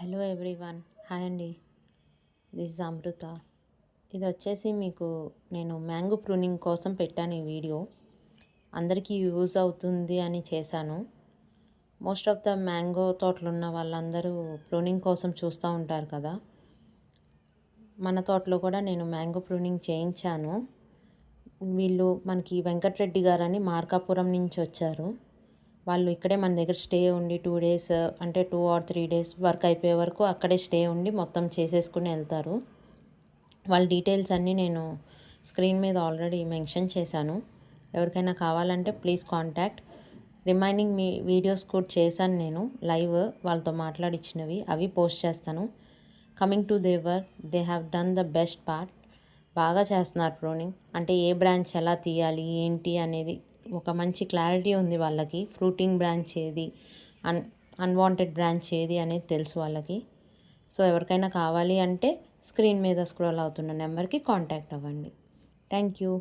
Hello everyone, hi అండి. This is అమృత. ఇది వచ్చేసి మీకు నేను మ్యాంగో ప్రూనింగ్ కోసం పెట్టాను ఈ వీడియో. అందరికీ యూజ్ అవుతుంది అని చేశాను. మోస్ట్ ఆఫ్ ద మ్యాంగో తోటలు ఉన్న వాళ్ళందరూ ప్రూనింగ్ కోసం చూస్తూ ఉంటారు కదా. మన తోటలో కూడా నేను మ్యాంగో ప్రూనింగ్ చేయించాను. వీళ్ళు మనకి వెంకటరెడ్డి గారని మార్కాపురం నుంచి వచ్చారు. వాళ్ళు ఇక్కడే మన దగ్గర స్టే ఉండి 2 డేస్ అంటే 2 or 3 డేస్ వర్క్ అయిపోయే వరకు అక్కడే స్టే ఉండి మొత్తం చేసేసుకుని వెళ్తారు. వాళ్ళ డీటెయిల్స్ అన్నీ నేను స్క్రీన్ మీద ఆల్రెడీ మెన్షన్ చేశాను. ఎవరికైనా కావాలంటే ప్లీజ్ కాంటాక్ట్. రిమైనింగ్ మీ వీడియోస్ కూడా చేశాను నేను లైవ్ వాళ్ళతో మాట్లాడించినవి, అవి పోస్ట్ చేస్తాను. కమింగ్ టు దేవర్, they have done the best part. బాగా చేస్తున్నారు ప్రూనింగ్. అంటే ఏ బ్రాంచ్ ఎలా తీయాలి ఏంటి అనేది ఒక మంచి క్లారిటీ ఉంది వాళ్ళకి. ఫ్రూటింగ్ బ్రాంచ్ ఏది, అన్వాంటెడ్ బ్రాంచ్ ఏది అనేది తెలుసు వాళ్ళకి. సో ఎవరికైనా కావాలి అంటే స్క్రీన్ మీద స్క్రోల్ అవుతున్న నెంబర్కి కాంటాక్ట్ అవ్వండి. Thank you.